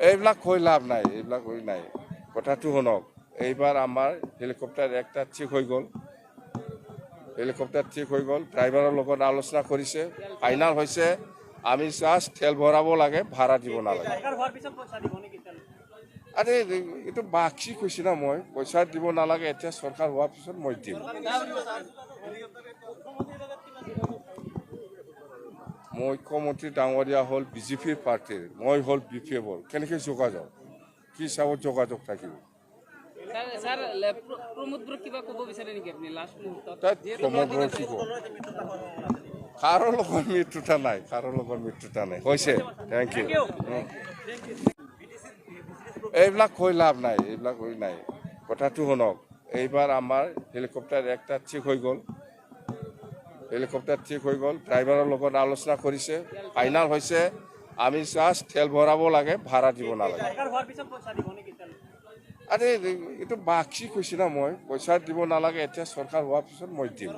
এইবিলাক কৈ লাভ নাই, এইবিলাক কৈ নাই। কথাটো শুনক, এইবাৰ আমাৰ হেলিকপ্টাৰ একটা ঠিক হৈ গ'ল। হেলিকপ্টাৰ ঠিক হৈ গ'ল, ড্ৰাইভাৰৰ লগত আলোচনা কৰিছে, ফাইনেল হৈছে আমি জাষ্ট তেল ভৰাব লাগে, ভাড়া দিব নালাগে। আৰে এইটো বাকী কৈছে না, মই পইচা দিব নালাগে, এতিয়া চৰকাৰ হোৱাৰ পিছত মই দিম। মুখ্যমন্ত্ৰী ডাঙৰীয়া হ'ল বিজেপিৰ পাৰ্টিৰ, মই হ'ল BPF-ৰ। কেনেকৈ যোগাযোগ, কি হিচাপত যোগাযোগ থাকিব? কাৰো লগত মৃত্যুতা নাই, কাৰো লগত মৃত্যুতা নাই, হৈছে। Thank you. এইবিলাক কৈ লাভ নাই, এইবিলাক কৈ নাই। কথাটো শুনক, এইবাৰ আমাৰ হেলিকপ্টাৰ একটা ঠিক হৈ গ'ল। হেলিকপ্টাৰ ঠিক হৈ গ'ল, ড্ৰাইভাৰৰ লগত আলোচনা কৰিছে, ফাইনেল হৈছে আমি জাষ্ট তেল ভৰাব লাগে, ভাড়া দিব নালাগে। আৰে এইটো বাকী কৈছে না, মই পইচা দিব নালাগে, এতিয়া চৰকাৰ হোৱাৰ পিছত মই দিম।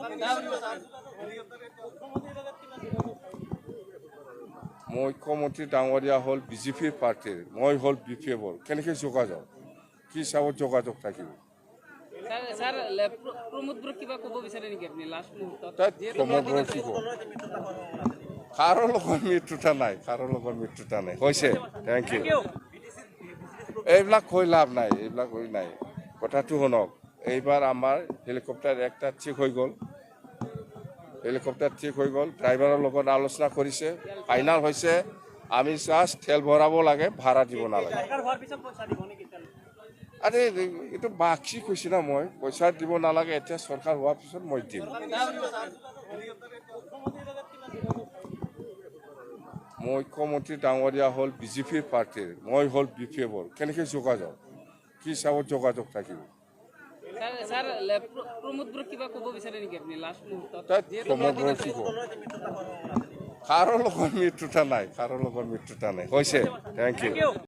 মুখ্যমন্ত্ৰী ডাঙৰীয়া হ'ল বিজেপিৰ পাৰ্টিৰ, মই হ'ল BPF-ৰ। কেনেকৈ যোগাযোগ, কি হিচাপত যোগাযোগ থাকিব? কাৰো লগত মৃত্যুতা নাই, কাৰো লগত মৃত্যুতা নাই, হৈছে। Thank you. এইবিলাক কৈ লাভ নাই, এইবিলাক কৈ নাই। কথাটো শুনক, এইবাৰ আমাৰ হেলিকপ্টাৰ একটা ঠিক হৈ গ'ল। হেলিকপ্টাৰ ঠিক হৈ গ'ল, ড্ৰাইভাৰৰ লগত আলোচনা কৰিছে, ফাইনেল হৈছে আমি জাষ্ট তেল ভৰাব লাগে, ভাড়া দিব নালাগে। আৰে এইটো বাকী কৈছে না, মই পইচা দিব নালাগে, এতিয়া চৰকাৰ হোৱাৰ পিছত মই দিম। মুখ্যমন্ত্ৰী ডাঙৰীয়া হ'ল বিজেপিৰ পাৰ্টিৰ, মই হ'ল BPF-ৰ। কেনেকৈ যোগাযোগ, কি হিচাপত যোগাযোগ থাকিব? কাৰো লগত মৃত্যুতা নাই, কাৰো লগত মৃত্যুতা নাই, হৈছে। Thank U.